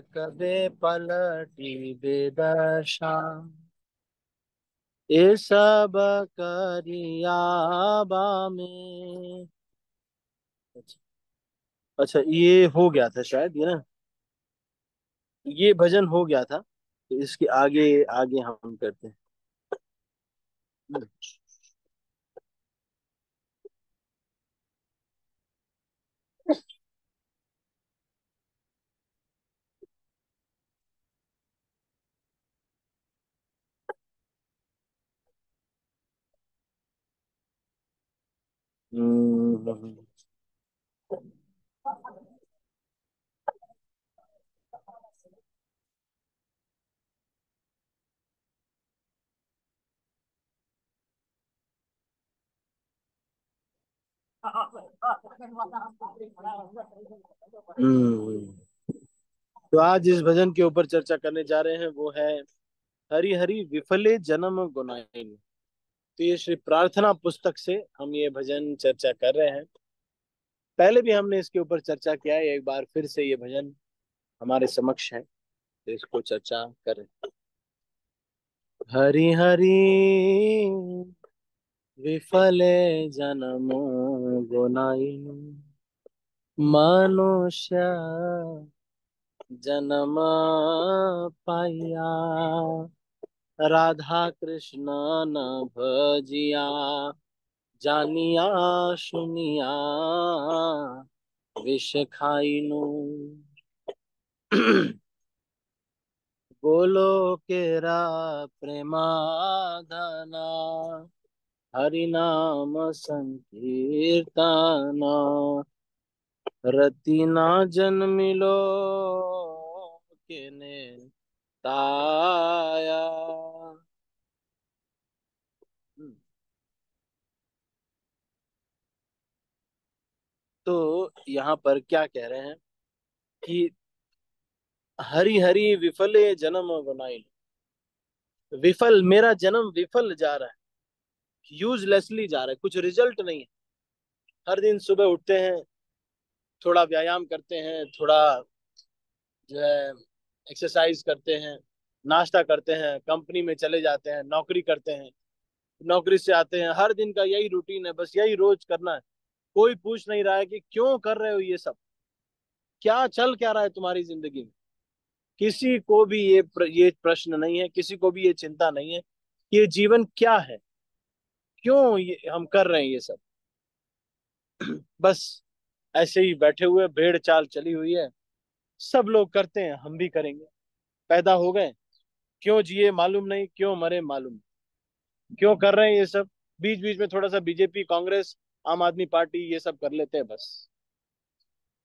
कबे पलटी बेदशा, ये सब करियाबा में। अच्छा, अच्छा, ये हो गया था शायद, ये ना, ये भजन हो गया था, तो इसके आगे आगे हम करते हैं। हम्म, हम्म। तो आज इस भजन के ऊपर चर्चा करने जा रहे हैं, वो है हरि हरि विफले जन्म गुनाहिन। तो ये श्री प्रार्थना पुस्तक से हम ये भजन चर्चा कर रहे हैं। पहले भी हमने इसके ऊपर चर्चा किया है, एक बार फिर से ये भजन हमारे समक्ष है, तो इसको चर्चा करें। हरि हरि विफले जन्म गुनाहिन, मनुष्य जन्म पाया, राधा कृष्ण न भजिया, जानिया सुनिया विष खाइनु। बोलो केरा प्रेमाधना, हरि नाम संकीर्तना, रति ना जन्मिलो केने ताया। तो यहाँ पर क्या कह रहे हैं कि हरि हरि विफले जन्म गुनाहिन। विफल, मेरा जन्म विफल जा रहा है, यूजलेसली जा रहा है, कुछ रिजल्ट नहीं है। हर दिन सुबह उठते हैं, थोड़ा व्यायाम करते हैं, थोड़ा जो है एक्सरसाइज करते हैं, नाश्ता करते हैं, कंपनी में चले जाते हैं, नौकरी करते हैं, नौकरी से आते हैं, हर दिन का यही रूटीन है, बस यही रोज करना है। कोई पूछ नहीं रहा है कि क्यों कर रहे हो ये सब, क्या चल क्या रहा है तुम्हारी जिंदगी में। किसी को भी ये प्रश्न नहीं है, किसी को भी ये चिंता नहीं है कि ये जीवन क्या है, क्यों ये हम कर रहे हैं ये सब। बस ऐसे ही बैठे हुए, भेड़ चाल चली हुई है, सब लोग करते हैं, हम भी करेंगे। पैदा हो गए, क्यों जिए मालूम नहीं, क्यों मरे मालूम नहीं, क्यों कर रहे हैं ये सब। बीच बीच में थोड़ा सा बीजेपी, कांग्रेस, आम आदमी पार्टी ये सब कर लेते हैं बस।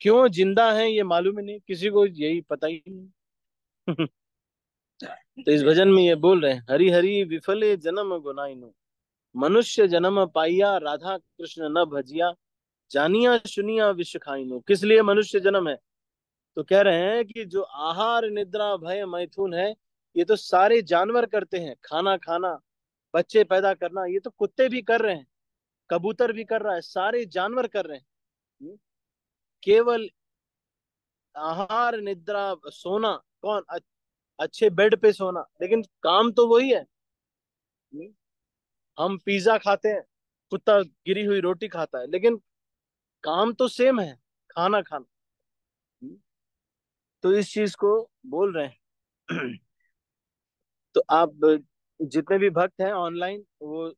क्यों जिंदा है ये मालूम ही नहीं, किसी को यही पता ही नहीं। तो इस भजन में ये बोल रहे हैं, हरि हरि विफले जन्म गुनाहिनो, मनुष्य जन्म पाइया, राधा कृष्ण न भजिया, जानिया सुनिया विष खाइनो। किस लिए मनुष्य जन्म है? तो कह रहे हैं कि जो आहार निद्रा भय मैथुन है, ये तो सारे जानवर करते हैं। खाना खाना, बच्चे पैदा करना, ये तो कुत्ते भी कर रहे हैं, कबूतर भी कर रहा है, सारे जानवर कर रहे हैं। केवल आहार निद्रा सोना, कौन अच्छे बेड पे सोना, लेकिन काम तो वही है। हम पिज्जा खाते हैं, कुत्ता गिरी हुई रोटी खाता है, लेकिन काम तो सेम है, खाना खाना। तो इस चीज को बोल रहे हैं। तो आप जितने भी भक्त हैं ऑनलाइन, वो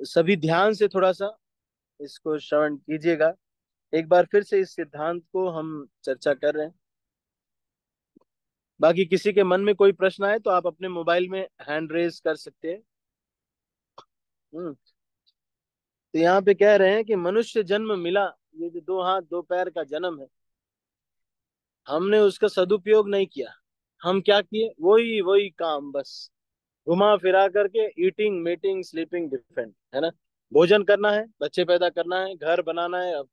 सभी ध्यान से थोड़ा सा इसको श्रवण कीजिएगा। एक बार फिर से इस सिद्धांत को हम चर्चा कर रहे हैं। बाकी किसी के मन में कोई प्रश्न आए तो आप अपने मोबाइल में हैंड रेज कर सकते हैं। हम्म। तो यहाँ पे कह रहे हैं कि मनुष्य जन्म मिला, ये जो दो हाथ दो पैर का जन्म है, हमने उसका सदुपयोग नहीं किया। हम क्या किए, वही वही काम बस, घुमा फिरा करके ईटिंग मीटिंग स्लीपिंग डिफेंड, है ना। भोजन करना है, बच्चे पैदा करना है, घर बनाना है, अब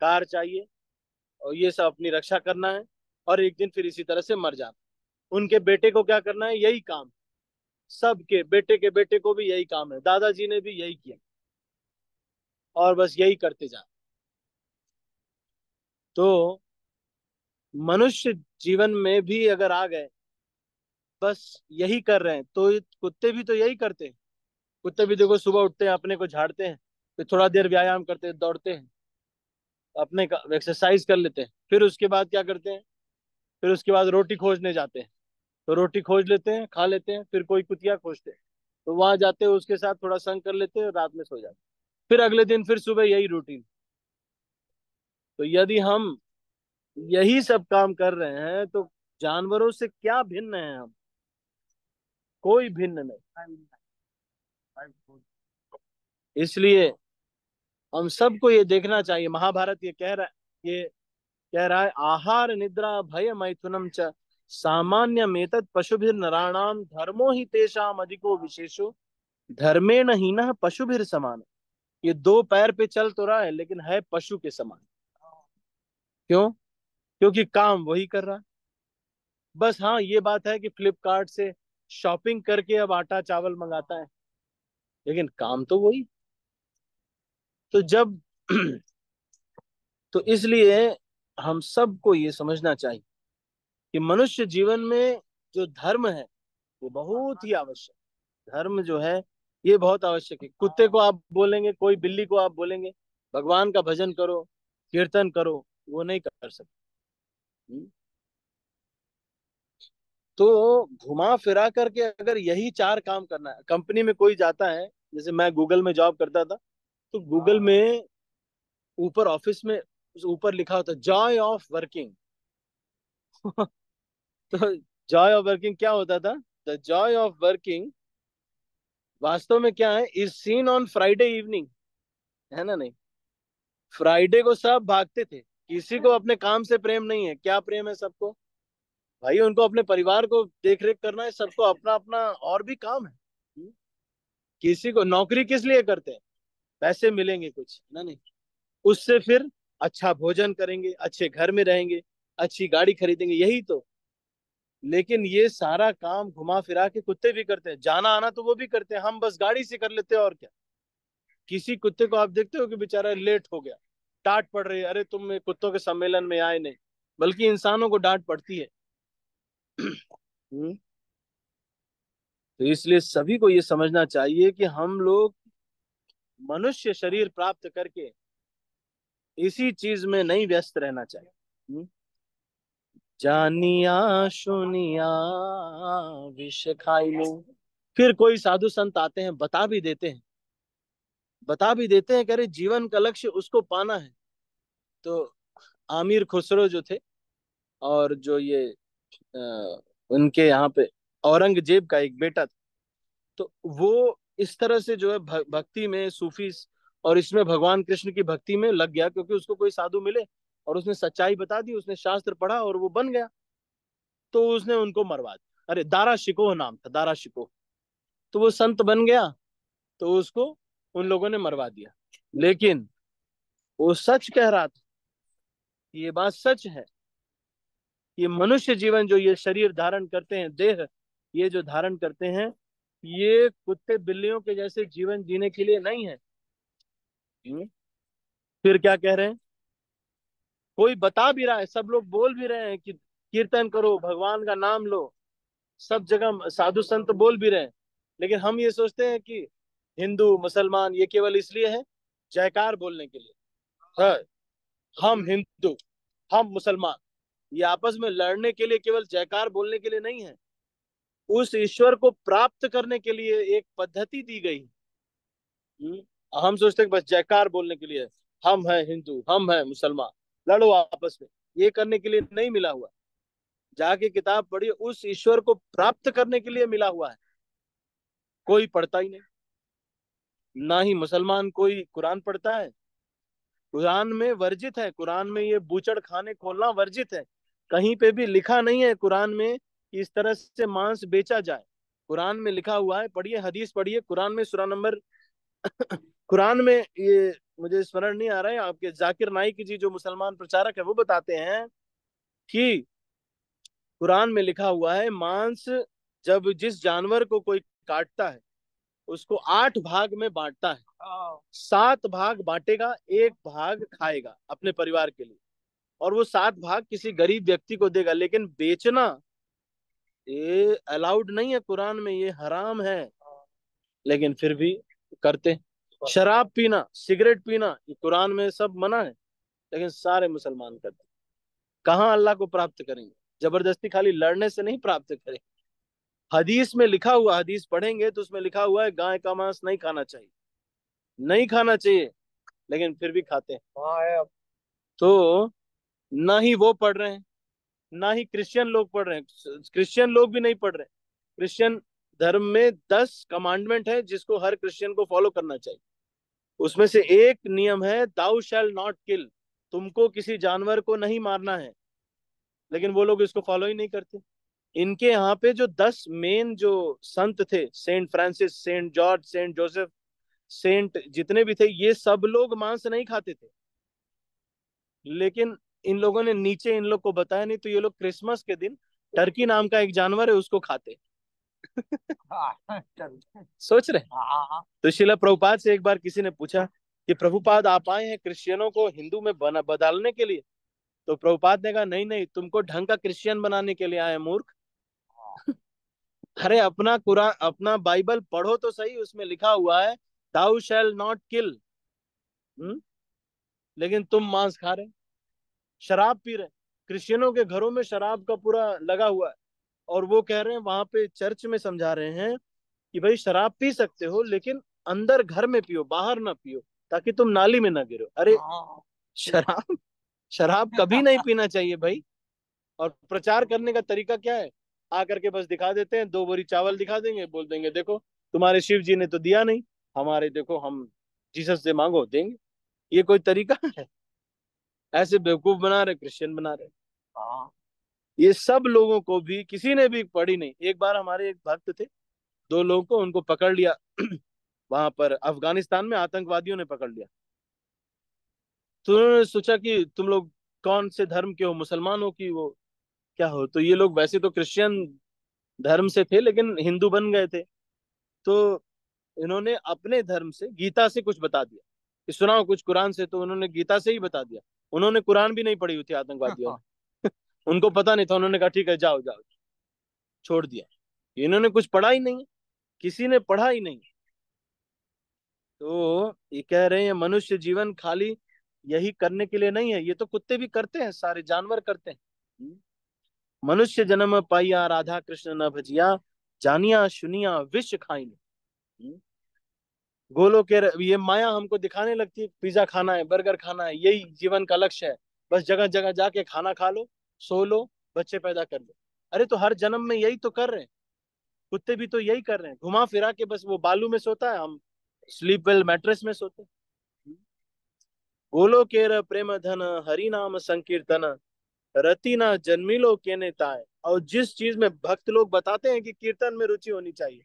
कार चाहिए, और ये सब अपनी रक्षा करना है, और एक दिन फिर इसी तरह से मर जाना। उनके बेटे को क्या करना है, यही काम। सबके बेटे के बेटे को भी यही काम है, दादाजी ने भी यही किया, और बस यही करते जा। तो मनुष्य जीवन में भी अगर आ गए, बस यही कर रहे हैं, तो कुत्ते भी तो यही करते हैं। कुत्ते भी देखो सुबह उठते हैं, अपने को झाड़ते हैं, फिर थोड़ा देर व्यायाम करते हैं, दौड़ते हैं, अपने का एक्सरसाइज कर लेते हैं, फिर उसके बाद क्या करते हैं, फिर उसके बाद रोटी खोजने जाते हैं। तो रोटी खोज लेते हैं, खा लेते हैं, फिर कोई कुतिया खोजते हैं, तो वहां जाते हैं, उसके साथ थोड़ा संग कर लेते हैं, रात में सो जाते हैं। फिर अगले दिन फिर सुबह यही रूटीन। तो यदि हम यही सब काम कर रहे हैं तो जानवरों से क्या भिन्न है हम? कोई भिन्न नहीं। इसलिए हम सबको ये देखना चाहिए, महाभारत ये कह रहा है, ये कह रहा है, आहार निद्रा भय मैथुनम च सामान्य मेतद पशुभिर नराणाम धर्मो ही तेषाम अधिको विशेषो धर्मेण हीनः पशुभिर समान। ये दो पैर पे चल तो रहा है लेकिन है पशु के समान। क्यों? क्योंकि काम वही कर रहा है। बस हाँ, ये बात है कि फ्लिपकार्ट से शॉपिंग करके अब आटा चावल मंगाता है, लेकिन काम तो वही। तो जब तो इसलिए हम सबको ये समझना चाहिए कि मनुष्य जीवन में जो धर्म है वो बहुत ही आवश्यक। धर्म जो है ये बहुत आवश्यक है। कुत्ते को आप बोलेंगे, कोई बिल्ली को आप बोलेंगे भगवान का भजन करो, कीर्तन करो, वो नहीं कर सकते। तो घुमा फिरा करके अगर यही चार काम करना है, कंपनी में कोई जाता है, जैसे मैं गूगल में जॉब करता था, तो गूगल में ऊपर ऑफिस में ऊपर लिखा होता जॉय ऑफ वर्किंग। तो जॉय ऑफ वर्किंग क्या होता था? द जॉय ऑफ वर्किंग वास्तव में क्या है, is seen on Friday evening. है ना? नहीं, फ्राइडे को सब भागते थे, किसी को अपने काम से प्रेम नहीं है। क्या प्रेम है सबको? भाई उनको अपने परिवार को देख रेख करना है, सबको अपना अपना और भी काम है। किसी को नौकरी किस लिए करते हैं? पैसे मिलेंगे कुछ, है ना? नहीं, उससे फिर अच्छा भोजन करेंगे, अच्छे घर में रहेंगे, अच्छी गाड़ी खरीदेंगे, यही तो। लेकिन ये सारा काम घुमा फिरा के कुत्ते भी करते हैं, जाना आना तो वो भी करते हैं, हम बस गाड़ी से कर लेते हैं और क्या। किसी कुत्ते को आप देखते हो कि बेचारा लेट हो गया, डांट पड़ रही है, अरे तुम कुत्तों के सम्मेलन में आए नहीं। बल्कि इंसानों को डांट पड़ती है। हम्म। तो इसलिए सभी को ये समझना चाहिए कि हम लोग मनुष्य शरीर प्राप्त करके इसी चीज में नहीं व्यस्त रहना चाहिए। जानिया सुनिया विष खाई लो। फिर कोई साधु संत आते हैं, बता भी देते हैं कि अरे जीवन का लक्ष्य उसको पाना है। तो आमिर खुसरो जो थे, और जो ये उनके यहाँ पे औरंगजेब का एक बेटा था, तो वो इस तरह से जो है भक्ति में, सूफी और इसमें भगवान कृष्ण की भक्ति में लग गया, क्योंकि उसको कोई साधु मिले और उसने सच्चाई बता दी, उसने शास्त्र पढ़ा और वो बन गया। तो उसने उनको मरवा दिया। अरे दारा शिकोह नाम था, दारा शिकोह। तो वो संत बन गया, तो उसको उन लोगों ने मरवा दिया। लेकिन वो सच कह रहा था, ये बात सच है। ये मनुष्य जीवन जो ये शरीर धारण करते हैं, देह ये जो धारण करते हैं, ये कुत्ते बिल्लियों के जैसे जीवन जीने के लिए नहीं है। हम्म? फिर क्या कह रहे हैं? कोई बता भी रहा है, सब लोग बोल भी रहे हैं कि कीर्तन करो, भगवान का नाम लो, सब जगह साधु संत बोल भी रहे हैं। लेकिन हम ये सोचते हैं कि हिंदू मुसलमान ये केवल इसलिए है जयकार बोलने के लिए है। हम हिंदू, हम मुसलमान, ये आपस में लड़ने के लिए, केवल जयकार बोलने के लिए नहीं है। उस ईश्वर को प्राप्त करने के लिए एक पद्धति दी गई। हम्म? हम सोचते हैं कि बस जयकार बोलने के लिए हम हैं हिंदू, हम हैं मुसलमान, लड़ो आपस में। ये करने के लिए नहीं मिला हुआ। जाके किताब पढ़िए, उस ईश्वर को प्राप्त करने के लिए मिला हुआ है। कोई पढ़ता ही नहीं। ना ही मुसलमान कोई कुरान पढ़ता है। कुरान में वर्जित है, कुरान में ये बूचड़ खाने खोलना वर्जित है। कहीं पे भी लिखा नहीं है कुरान में कि इस तरह से मांस बेचा जाए। कुरान में लिखा हुआ है, पढ़िए हदीस पढ़िए, कुरान में सूरा नंबर कुरान में ये मुझे स्मरण नहीं आ रहा है, आपके जाकिर नाइक जी जो मुसलमान प्रचारक है वो बताते हैं कि कुरान में लिखा हुआ है, मांस जब जिस जानवर को कोई काटता है उसको 8 भाग में बांटता है। 7 भाग बांटेगा, एक भाग खाएगा अपने परिवार के लिए। और वो 7 भाग किसी गरीब व्यक्ति को देगा, लेकिन बेचना ये अलाउड नहीं है कुरान में, ये हराम है, लेकिन फिर भी करते हैं। शराब पीना, सिगरेट पीना, ये कुरान में सब मना है, लेकिन सारे मुसलमान करते हैं। कहाँ अल्लाह को प्राप्त करेंगे? जबरदस्ती खाली लड़ने से नहीं प्राप्त करेंगे। हदीस में लिखा हुआ, हदीस पढ़ेंगे तो उसमें लिखा हुआ है गाय का मांस नहीं खाना चाहिए, नहीं खाना चाहिए, लेकिन फिर भी खाते हैं। हाँ है। तो ना ही वो पढ़ रहे हैं, ना ही क्रिश्चियन लोग पढ़ रहे हैं, क्रिश्चियन लोग भी नहीं पढ़ रहे हैं। क्रिश्चियन धर्म में 10 कमांडमेंट है जिसको हर क्रिश्चियन को फॉलो करना चाहिए। उसमें से एक नियम है, दाउ शैल नॉट किल, तुमको किसी जानवर को नहीं मारना है, लेकिन वो लोग इसको फॉलो ही नहीं करते। इनके यहाँ पे जो 10 मेन जो संत थे, Saint Francis, Saint George, Saint Joseph, Saint जितने भी थे, ये सब लोग मांस नहीं खाते थे, लेकिन इन लोगों ने नीचे इन लोग को बताया नहीं, तो ये लोग क्रिसमस के दिन टर्की नाम का एक जानवर है उसको खाते। सोच रहे। तो शिला प्रभुपाद से एक बार किसी ने पूछा कि प्रभुपाद आप आए हैं क्रिश्चियनों को हिंदू में बदलने के लिए? तो प्रभुपाद ने कहा नहीं नहीं, तुमको ढंग का क्रिश्चियन बनाने के लिए आए हैं, मूर्ख। अरे अपना कुरान, अपना बाइबल पढ़ो तो सही, उसमें लिखा हुआ है दाउ शैल नॉट किल, लेकिन तुम मांस खा रहे, शराब पी रहे। क्रिश्चियनों के घरों में शराब का पूरा लगा हुआ है, और वो कह रहे हैं वहां पे चर्च में समझा रहे हैं कि भाई शराब पी सकते हो, लेकिन अंदर घर में पियो, बाहर ना पियो, ताकि तुम नाली में ना गिरो। अरे शराब, शराब कभी नहीं पीना चाहिए भाई। और प्रचार करने का तरीका क्या है? आकर के बस दिखा देते हैं, 2 बोरी चावल दिखा देंगे, बोल देंगे देखो तुम्हारे शिव जी ने तो दिया नहीं, हमारे देखो हम जीसस से मांगो देंगे। ये कोई तरीका है? ऐसे बेवकूफ बना रहे, क्रिश्चियन बना रहे। हाँ। ये सब लोगों को भी किसी ने भी पढ़ी नहीं। एक बार हमारे एक भक्त थे, 2 लोगों को उनको पकड़ लिया वहां पर अफगानिस्तान में आतंकवादियों ने पकड़ लिया। तो उन्होंने सोचा कि तुम लोग कौन से धर्म के हो, मुसलमान हो कि वो क्या हो? तो ये लोग वैसे तो क्रिश्चियन धर्म से थे, लेकिन हिंदू बन गए थे। तो इन्होंने अपने धर्म से, गीता से कुछ बता दिया कि सुनाओ कुछ कुरान से, तो उन्होंने गीता से ही बता दिया। उन्होंने कुरान भी नहीं पढ़ी हुई थी आतंकवादियों ने। उनको पता नहीं था। उन्होंने कहा ठीक है जाओ जाओ, छोड़ दिया। इन्होंने कुछ पढ़ा ही नहीं, किसी ने पढ़ा ही नहीं। तो ये कह रहे हैं मनुष्य जीवन खाली यही करने के लिए नहीं है, ये तो कुत्ते भी करते हैं, सारे जानवर करते हैं। मनुष्य जन्म पाइया राधा कृष्ण न भजिया, जानिया सुनिया विष खाइन। गोलों के ये माया हमको दिखाने लगती है पिज्जा खाना है, बर्गर खाना है, यही जीवन का लक्ष्य है। बस जगह जगह जाके खाना खा लो, सो लो, बच्चे पैदा कर लो। अरे तो हर जन्म में यही तो कर रहे हैं, कुत्ते भी तो यही कर रहे हैं, घुमा फिरा के। बस वो बालू में सोता है, हम स्लीप वेल मैट्रेस में सोते हैं। गोलो केर प्रेम धन हरि नाम संकीर्तन, रति ना जन्मिलो केने ताए। और जिस चीज में भक्त लोग बताते हैं कि कीर्तन में रुचि होनी चाहिए,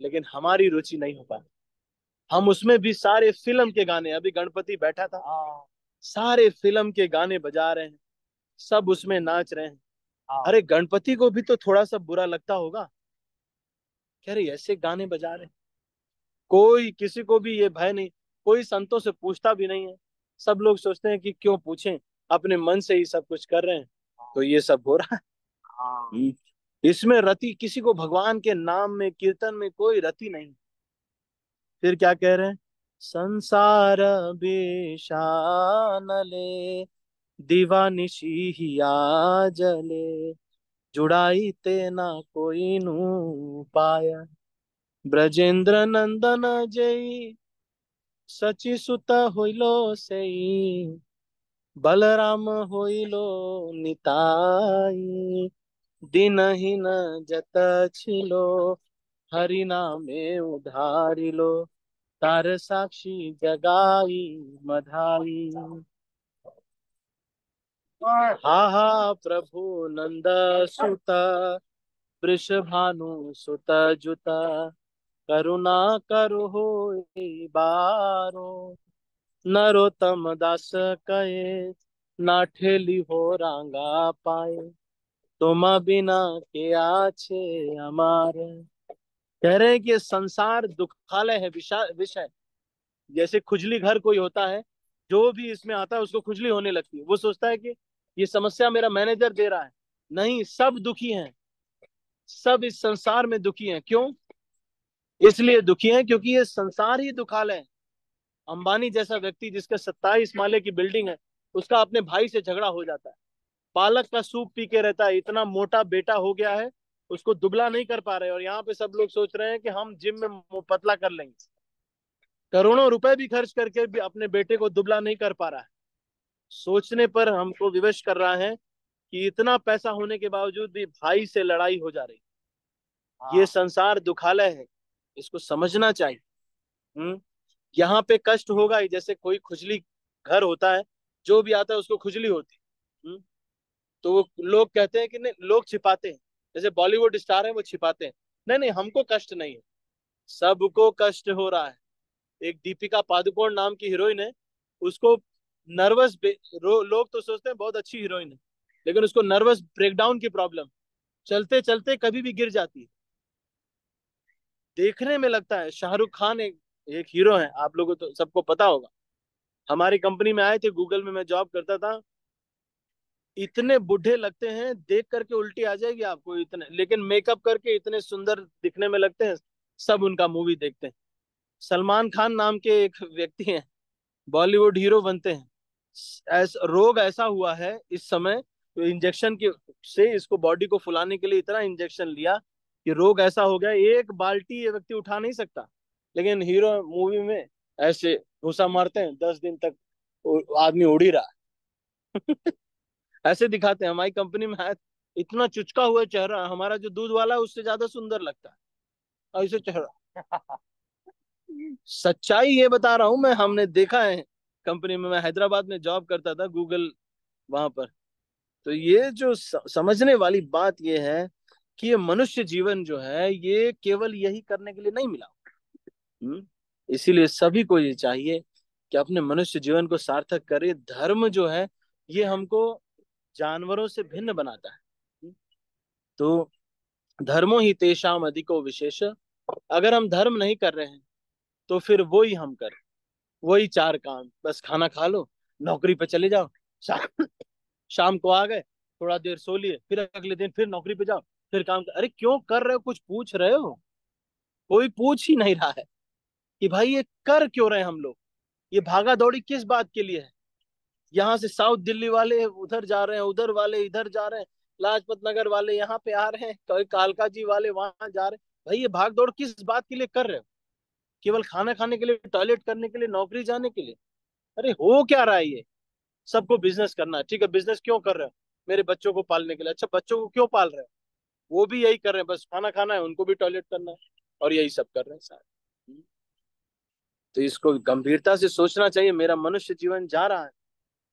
लेकिन हमारी रुचि नहीं हो पाती। हम उसमें भी सारे फिल्म के गाने, अभी गणपति बैठा था, सारे फिल्म के गाने बजा रहे हैं, सब उसमें नाच रहे हैं। अरे गणपति को भी तो थोड़ा सा बुरा लगता होगा, कह रहे ऐसे गाने बजा रहे हैं। कोई किसी को भी ये भय नहीं, कोई संतों से पूछता भी नहीं है। सब लोग सोचते हैं कि क्यों पूछें, अपने मन से ही सब कुछ कर रहे हैं, तो ये सब हो रहा है। इसमें रति, किसी को भगवान के नाम में, कीर्तन में कोई रति नहीं। फिर क्या कह रहे हैं? संसार बेशानले, दीवानिशी हिया जले, जुड़ाई ते ना कोई नू पाया। ब्रजेंद्र नंदन जई, सची सुत होइलो सेई, बलराम होइलो निताई। दिनहीन जत छिलो, हरि नामे उधारिलो, तार साक्षी जगाई मधाई। हा हा प्रभु नंद सुत, वृषभानु सुत जुत, करुणा करु हो बारो। नरोत्तम दास कहे, ना ठेली हो रांगा पाए, तुम बिना के आछे हमारे। कह रहे हैं कि ये संसार दुखालय है, विषय। जैसे खुजली घर कोई होता है, जो भी इसमें आता है उसको खुजली होने लगती है, वो सोचता है कि ये समस्या मेरा मैनेजर दे रहा है। नहीं, सब दुखी हैं, सब इस संसार में दुखी हैं। क्यों? इसलिए दुखी हैं क्योंकि ये संसार ही दुखालय है। अंबानी जैसा व्यक्ति जिसका 27 माले की बिल्डिंग है, उसका अपने भाई से झगड़ा हो जाता है। पालक का सूप पी के रहता है, इतना मोटा बेटा हो गया है, उसको दुबला नहीं कर पा रहे। और यहाँ पे सब लोग सोच रहे हैं कि हम जिम में पतला कर लेंगे। करोड़ों रुपए भी खर्च करके भी अपने बेटे को दुबला नहीं कर पा रहा है। सोचने पर हमको विवश कर रहा है कि इतना पैसा होने के बावजूद भी भाई से लड़ाई हो जा रही। ये संसार दुखालय है, इसको समझना चाहिए। यहाँ पे कष्ट होगा ही। जैसे कोई खुजली घर होता है, जो भी आता है उसको खुजली होती है। तो वो लोग कहते हैं कि नहीं, लोग छिपाते हैं। जैसे बॉलीवुड स्टार है, वो छिपाते हैं। नहीं नहीं, हमको कष्ट नहीं है, सबको कष्ट हो रहा है। एक दीपिका पादुकोण नाम की हीरोइन है, उसको नर्वस, लोग तो सोचते हैं बहुत अच्छी हीरोइन है, लेकिन उसको नर्वस ब्रेकडाउन की प्रॉब्लम, चलते चलते कभी भी गिर जाती है। देखने में लगता है शाहरुख खान एक हीरो है, आप लोगों को तो सबको पता होगा। हमारी कंपनी में आए थे, गूगल में मैं जॉब करता था। इतने बूढ़े लगते हैं, देख करके उल्टी आ जाएगी आपको, इतने, लेकिन मेकअप करके इतने सुंदर दिखने में लगते हैं। सब उनका मूवी देखते हैं। सलमान खान नाम के एक व्यक्ति हैं, बॉलीवुड हीरो बनते हैं। रोग ऐसा हुआ है इस समय, तो इंजेक्शन के से इसको बॉडी को फुलाने के लिए इतना इंजेक्शन लिया कि रोग ऐसा हो गया, एक बाल्टी ये व्यक्ति उठा नहीं सकता। लेकिन हीरो मूवी में ऐसे घुसा मारते हैं, 10 दिन तक आदमी उड़ ही रहा है। ऐसे दिखाते हैं। हमारी कंपनी में है, इतना चुचका हुआ चेहरा, हमारा जो दूध वाला है उससे ज्यादा सुंदर लगता है ऐसे चेहरा। सच्चाई ये बता रहा हूं मैं, हमने देखा है कंपनी में। मैं हैदराबाद में जॉब करता था, गूगल वहां पर। तो ये जो समझने वाली बात ये है कि ये मनुष्य जीवन जो है, ये केवल यही करने के लिए नहीं मिला। हम्म? इसीलिए सभी को ये चाहिए कि अपने मनुष्य जीवन को सार्थक करे। धर्म जो है, ये हमको जानवरों से भिन्न बनाता है। तो धर्मो ही तेषाम अधिको विशेष। अगर हम धर्म नहीं कर रहे हैं, तो फिर वो ही हम कर, वही चार काम, बस खाना खा लो, नौकरी पे चले जाओ, शाम शाम को आ गए, थोड़ा देर सो लिए, फिर अगले दिन फिर नौकरी पे जाओ, फिर काम कर। अरे क्यों कर रहे हो? कुछ पूछ रहे हो? कोई पूछ ही नहीं रहा है कि भाई ये कर क्यों रहे हैं हम लोग। ये भागा दौड़ी किस बात के लिए है? यहाँ से साउथ दिल्ली वाले उधर जा रहे हैं, उधर वाले इधर जा रहे हैं, लाजपत नगर वाले यहाँ पे आ रहे हैं, कोई कालका जी वाले वहां जा रहे हैं। भाई ये भाग दौड़ किस बात के लिए कर रहे हो? केवल खाना खाने के लिए, टॉयलेट करने के लिए, नौकरी जाने के लिए? अरे हो क्या रहा है ये? सबको बिजनेस करना है, ठीक है, बिजनेस क्यों कर रहे हो? मेरे बच्चों को पालने के लिए। अच्छा, बच्चों को क्यों पाल रहे हो? वो भी यही कर रहे हैं, बस खाना खाना है, उनको भी टॉयलेट करना है, और यही सब कर रहे हैं सारे। तो इसको गंभीरता से सोचना चाहिए। मेरा मनुष्य जीवन जा रहा है,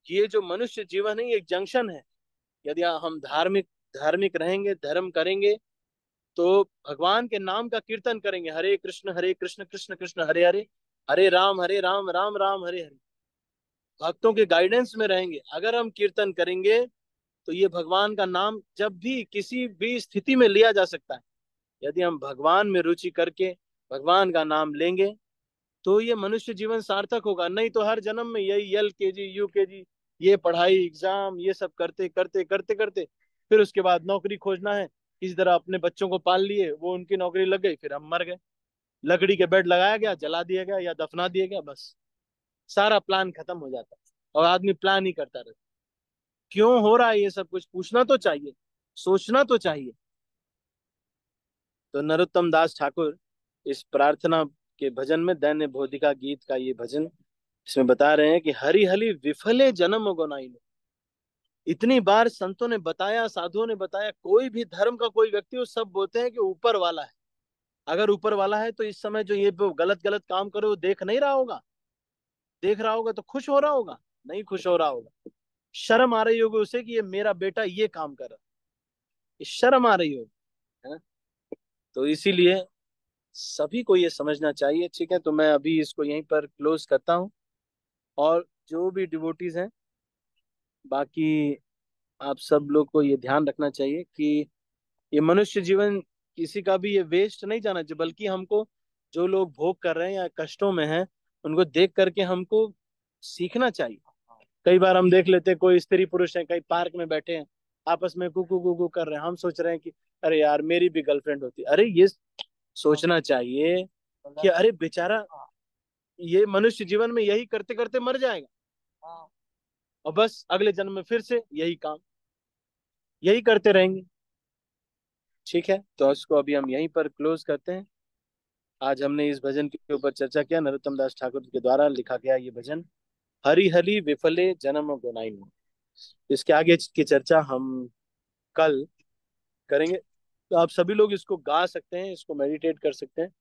ये जो मनुष्य जीवन है, ये एक जंक्शन है। यदि हम धार्मिक धार्मिक रहेंगे, धर्म करेंगे, तो भगवान के नाम का कीर्तन करेंगे, हरे कृष्ण कृष्ण कृष्ण हरे हरे, हरे राम राम राम हरे हरे। भक्तों के गाइडेंस में रहेंगे। अगर हम कीर्तन करेंगे, तो ये भगवान का नाम जब भी किसी भी स्थिति में लिया जा सकता है। यदि हम भगवान में रुचि करके भगवान का नाम लेंगे, तो ये मनुष्य जीवन सार्थक होगा। नहीं तो हर जन्म में यही LKG UKG, ये पढ़ाई एग्जाम ये सब करते करते करते करते, फिर उसके बाद नौकरी खोजना है। इस तरह अपने बच्चों को पाल लिए, वो उनकी नौकरी लग गई, फिर हम मर गए। लकड़ी के बेड लगाया गया, जला दिया गया या दफना दिया गया, बस सारा प्लान खत्म हो जाता है। और आदमी प्लान ही करता रहता। क्यों हो रहा है ये सब कुछ? पूछना तो चाहिए, सोचना तो चाहिए। तो नरोत्तम दास ठाकुर इस प्रार्थना के भजन में, दैन्य बोधिका गीत का ये भजन, इसमें बता रहे हैं कि हरि हरि विफले जन्म गोनाई। इतनी बार संतों ने बताया, साधुओं ने बताया, कोई भी धर्म का कोई व्यक्ति हो, सब बोलते हैं कि ऊपर वाला है। अगर ऊपर वाला है, तो इस समय जो ये गलत गलत काम करे, वो देख नहीं रहा होगा? देख रहा होगा तो खुश हो रहा होगा? नहीं खुश हो रहा होगा। शर्म आ रही होगी उसे कि ये मेरा बेटा ये काम कर रहा है, ये शर्म आ रही होगी, है ना? तो इसीलिए सभी को ये समझना चाहिए। ठीक है, तो मैं अभी इसको यहीं पर क्लोज करता हूँ। और जो भी डिवोटीज हैं, बाकी आप सब लोग को ये ध्यान रखना चाहिए कि ये मनुष्य जीवन किसी का भी ये वेस्ट नहीं जाना चाहिए, बल्कि हमको, जो लोग भोग कर रहे हैं या कष्टों में हैं, उनको देख करके हमको सीखना चाहिए। कई बार हम देख लेते हैं कोई स्त्री पुरुष है कहीं पार्क में बैठे हैं, आपस में कुकू कुकू कर रहे हैं, हम सोच रहे हैं कि अरे यार मेरी भी गर्लफ्रेंड होती। अरे ये सोचना चाहिए कि अरे बेचारा ये मनुष्य जीवन में यही करते करते मर जाएगा, और बस अगले जन्म में फिर से यही काम यही करते रहेंगे। ठीक है, तो इसको अभी हम यहीं पर क्लोज करते हैं। आज हमने इस भजन के ऊपर चर्चा किया, नरोत्तम दास ठाकुर के द्वारा लिखा गया ये भजन, हरि हरि विफले जन्म गोनाइन। इसके आगे की चर्चा हम कल करेंगे। तो आप सभी लोग इसको गा सकते हैं, इसको मेडिटेट कर सकते हैं।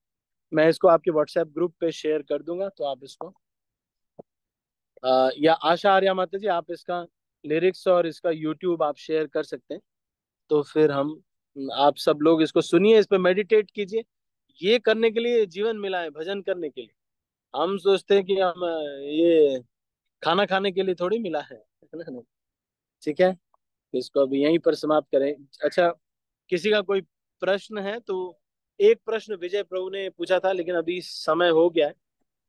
मैं इसको आपके व्हाट्सएप ग्रुप पे शेयर कर दूंगा, तो आप इसको या आशा आर्या माता जी आप इसका लिरिक्स और इसका यूट्यूब आप शेयर कर सकते हैं। तो फिर हम आप सब लोग इसको सुनिए, इस पे मेडिटेट कीजिए। ये करने के लिए जीवन मिला है, भजन करने के लिए। हम सोचते हैं कि हम ये खाना खाने के लिए थोड़ी मिला है ना? नहीं। ठीक है, तो इसको अभी यहीं पर समाप्त करें। अच्छा, किसी का कोई प्रश्न है तो, एक प्रश्न विजय प्रभु ने पूछा था लेकिन अभी समय हो गया है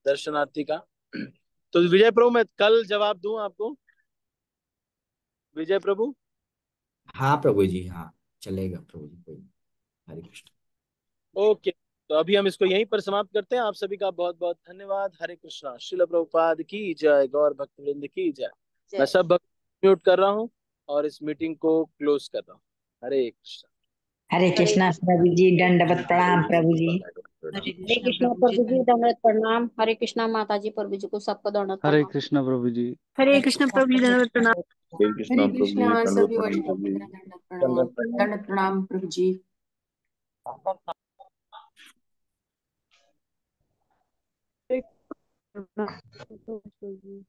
दर्शनार्थी का। तो विजय प्रभु मैं कल जवाब दूं आपको, विजय प्रभु? हाँ प्रभु जी, हाँ चलेगा प्रभु जी, कोई नहीं। हरे कृष्ण। ओके, तो अभी हम इसको यहीं पर समाप्त करते हैं। आप सभी का बहुत बहुत धन्यवाद। हरे कृष्णा, शिल प्रभुपाद की जय, गौर भक्त वृंद की जय। मैं सब भक्त म्यूट कर रहा हूँ और इस मीटिंग को क्लोज कर रहा हूँ। हरे कृष्णा। हरे कृष्णा प्रभु जी, दंडवत प्रणाम प्रभु जी। हरे हरे कृष्णा कृष्णा प्रभु जी, प्रभु जी, दंडवत प्रणाम। हरे कृष्णा माता जी, प्रभु जी को सबको दंडवत हरे प्रणाम। कृष्णा प्रभु जी। हरे कृष्णा प्रभु जी, धन्यवाद प्रणाम। हरे कृष्णा हरे प्रभु जी, कृष्णा दंडवत सभी प्रणाम वैष्णव प्रभु जी। वृंद, दंडवत प्रणाम प्रभु जी। हरे कृष्णा प्रभु जी।